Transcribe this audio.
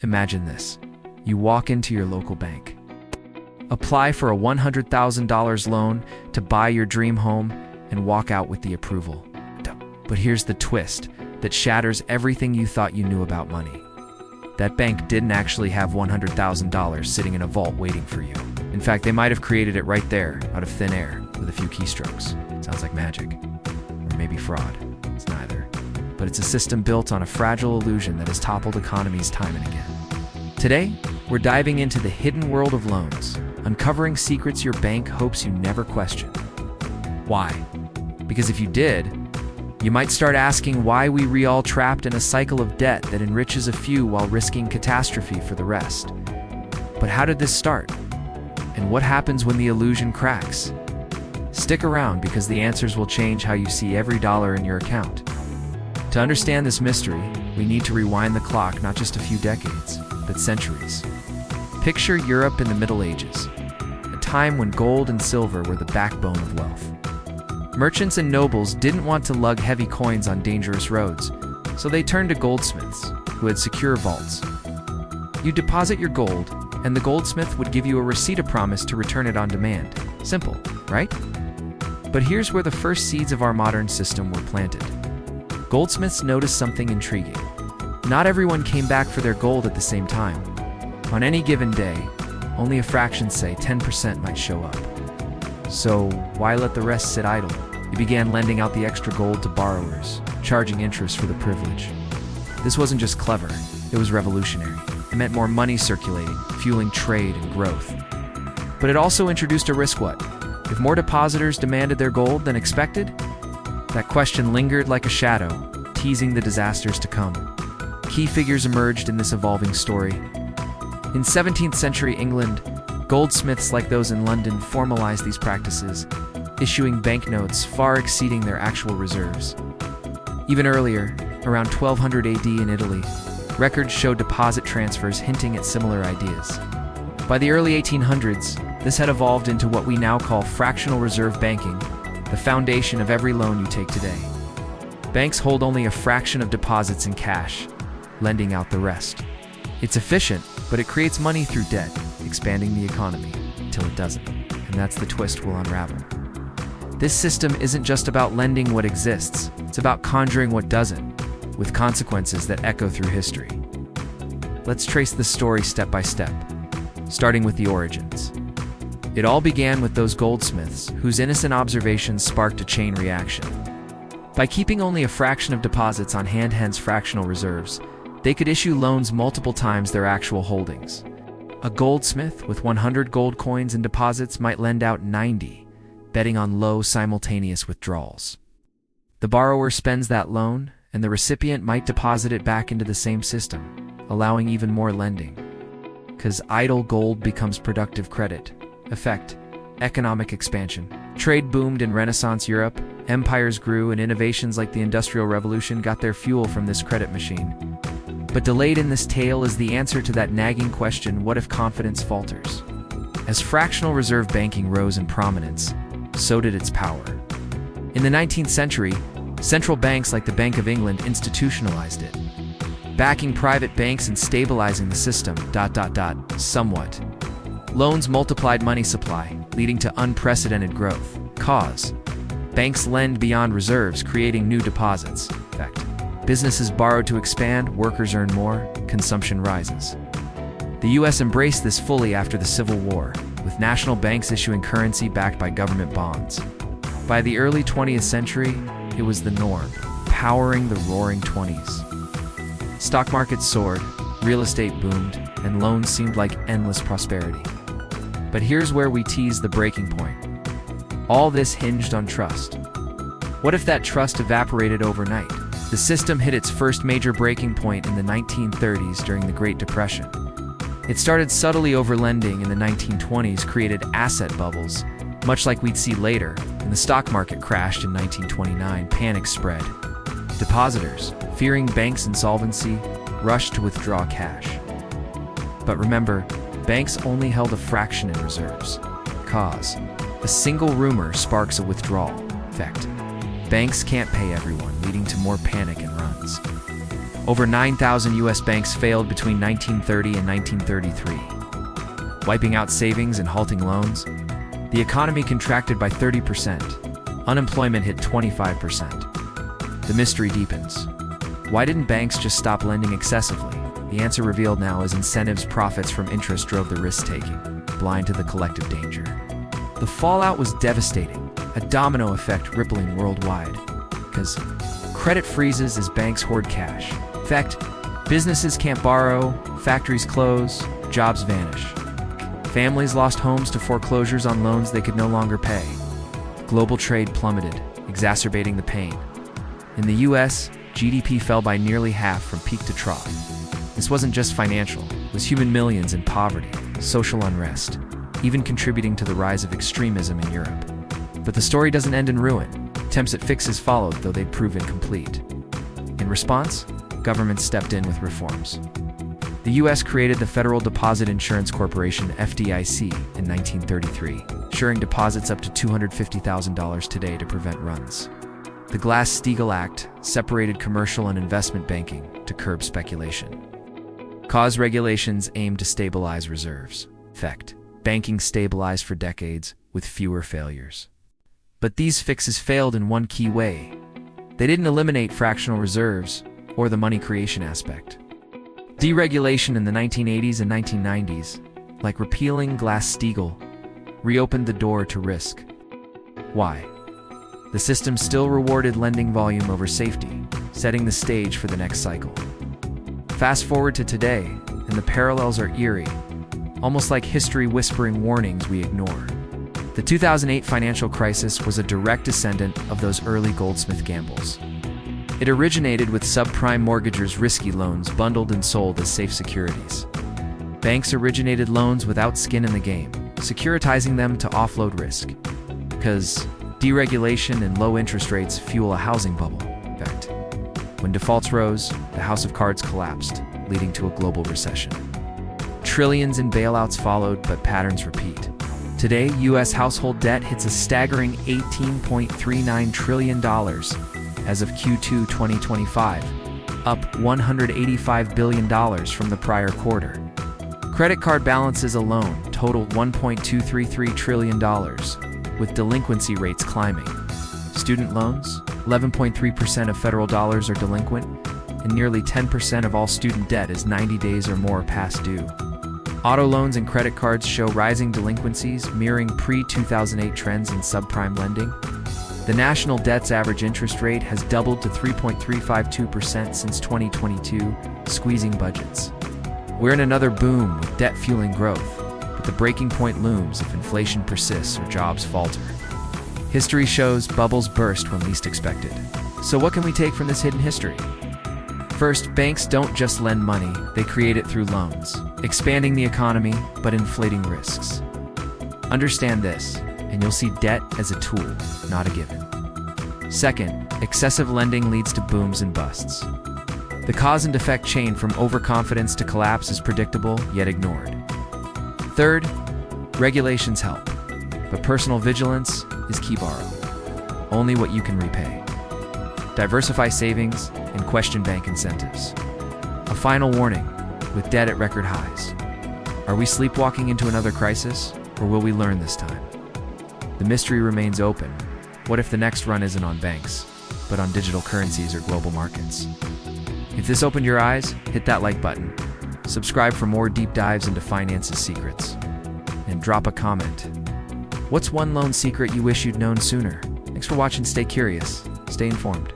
Imagine this. You walk into your local bank. Apply for a $100,000 loan to buy your dream home and walk out with the approval. But here's the twist that shatters everything you thought you knew about money. That bank didn't actually have $100,000 sitting in a vault waiting for you. In fact, they might have created it right there, out of thin air, with a few keystrokes. Sounds like magic. Or maybe fraud. It's neither. But it's a system built on a fragile illusion that has toppled economies time and again. Today, we're diving into the hidden world of loans, uncovering secrets your bank hopes you never question. Why? Because if you did, you might start asking why we all trapped in a cycle of debt that enriches a few while risking catastrophe for the rest. But how did this start? And what happens when the illusion cracks? Stick around because the answers will change how you see every dollar in your account. To understand this mystery, we need to rewind the clock not just a few decades, but centuries. Picture Europe in the Middle Ages, a time when gold and silver were the backbone of wealth. Merchants and nobles didn't want to lug heavy coins on dangerous roads, so they turned to goldsmiths, who had secure vaults. You deposit your gold, and the goldsmith would give you a receipt of promise to return it on demand. Simple, right? But here's where the first seeds of our modern system were planted. Goldsmiths noticed something intriguing. Not everyone came back for their gold at the same time. On any given day, only a fraction, say 10%, might show up. So why let the rest sit idle? He began lending out the extra gold to borrowers, charging interest for the privilege. This wasn't just clever, it was revolutionary. It meant more money circulating, fueling trade and growth. But it also introduced a risk. What if more depositors demanded their gold than expected? That question lingered like a shadow, teasing the disasters to come. Key figures emerged in this evolving story. In 17th century England, goldsmiths like those in London formalized these practices, issuing banknotes far exceeding their actual reserves. Even earlier, around 1200 AD in Italy, records show deposit transfers hinting at similar ideas. By the early 1800s, this had evolved into what we now call fractional reserve banking, the foundation of every loan you take today. Banks hold only a fraction of deposits in cash, lending out the rest. It's efficient, but it creates money through debt, expanding the economy until it doesn't. And that's the twist we'll unravel. This system isn't just about lending what exists, it's about conjuring what doesn't, with consequences that echo through history. Let's trace the story step by step, starting with the origins. It all began with those goldsmiths whose innocent observations sparked a chain reaction. By keeping only a fraction of deposits on hand, hence fractional reserves, they could issue loans multiple times their actual holdings. A goldsmith with 100 gold coins in deposits might lend out 90, betting on low simultaneous withdrawals. The borrower spends that loan, and the recipient might deposit it back into the same system, allowing even more lending. Because idle gold becomes productive credit. Effect: economic expansion. Trade boomed in Renaissance Europe, empires grew, and innovations like the Industrial Revolution got their fuel from this credit machine. But delayed in this tale is the answer to that nagging question: what if confidence falters? As fractional reserve banking rose in prominence, so did its power. In the 19th century, central banks like the Bank of England institutionalized it, backing private banks and stabilizing the system, somewhat. Loans multiplied money supply, leading to unprecedented growth. Cause: banks lend beyond reserves, creating new deposits. Effect: businesses borrow to expand, workers earn more, consumption rises. The US embraced this fully after the Civil War, with national banks issuing currency backed by government bonds. By the early 20th century, it was the norm, powering the roaring 20s. Stock markets soared, real estate boomed, and loans seemed like endless prosperity. But here's where we tease the breaking point. All this hinged on trust. What if that trust evaporated overnight? The system hit its first major breaking point in the 1930s during the Great Depression. It started subtly overlending in the 1920s, created asset bubbles, much like we'd see later, and the stock market crashed in 1929, panic spread. Depositors, fearing banks' insolvency, rushed to withdraw cash. But remember, banks only held a fraction in reserves. Cause: a single rumor sparks a withdrawal. Effect: banks can't pay everyone, leading to more panic and runs. Over 9,000 U.S. banks failed between 1930 and 1933. Wiping out savings and halting loans, the economy contracted by 30%. Unemployment hit 25%. The mystery deepens. Why didn't banks just stop lending excessively? The answer revealed now is incentives, profits from interest drove the risk-taking, blind to the collective danger. The fallout was devastating, a domino effect rippling worldwide. Because credit freezes as banks hoard cash. In fact, businesses can't borrow, factories close, jobs vanish. Families lost homes to foreclosures on loans they could no longer pay. Global trade plummeted, exacerbating the pain. In the U.S., GDP fell by nearly half from peak to trough. This wasn't just financial, it was human millions in poverty, social unrest, even contributing to the rise of extremism in Europe. But the story doesn't end in ruin. Attempts at fixes followed, though they'd prove incomplete. In response, governments stepped in with reforms. The U.S. created the Federal Deposit Insurance Corporation, FDIC, in 1933, insuring deposits up to $250,000 today to prevent runs. The Glass-Steagall Act separated commercial and investment banking to curb speculation. Cause regulations aimed to stabilize reserves. Effect: banking stabilized for decades with fewer failures. But these fixes failed in one key way. They didn't eliminate fractional reserves or the money creation aspect. Deregulation in the 1980s and 1990s, like repealing Glass-Steagall, reopened the door to risk. Why? The system still rewarded lending volume over safety, setting the stage for the next cycle. Fast forward to today, and the parallels are eerie, almost like history whispering warnings we ignore. The 2008 financial crisis was a direct descendant of those early Goldsmith gambles. It originated with subprime mortgagors' risky loans bundled and sold as safe securities. Banks originated loans without skin in the game, securitizing them to offload risk. Because deregulation and low interest rates fuel a housing bubble effect. When defaults rose, the house of cards collapsed, leading to a global recession. Trillions in bailouts followed, but patterns repeat. Today, U.S. household debt hits a staggering $18.39 trillion as of Q2 2025, up $185 billion from the prior quarter. Credit card balances alone totaled $1.233 trillion, with delinquency rates climbing. Student loans, 11.3% of federal dollars are delinquent, and nearly 10% of all student debt is 90 days or more past due. Auto loans and credit cards show rising delinquencies, mirroring pre-2008 trends in subprime lending. The national debt's average interest rate has doubled to 3.352% since 2022, squeezing budgets. We're in another boom with debt fueling growth, but the breaking point looms if inflation persists or jobs falter. History shows bubbles burst when least expected. So what can we take from this hidden history? First, banks don't just lend money, they create it through loans, expanding the economy but inflating risks. Understand this, and you'll see debt as a tool, not a given. Second, excessive lending leads to booms and busts. The cause and effect chain from overconfidence to collapse is predictable, yet ignored. Third, regulations help, but personal vigilance is key. Borrow only what you can repay. Diversify savings and question bank incentives. A final warning, with debt at record highs. Are we sleepwalking into another crisis, or will we learn this time? The mystery remains open. What if the next run isn't on banks, but on digital currencies or global markets? If this opened your eyes, hit that like button. Subscribe for more deep dives into finance's secrets. And drop a comment. What's one loan secret you wish you'd known sooner? Thanks for watching. Stay curious. Stay informed.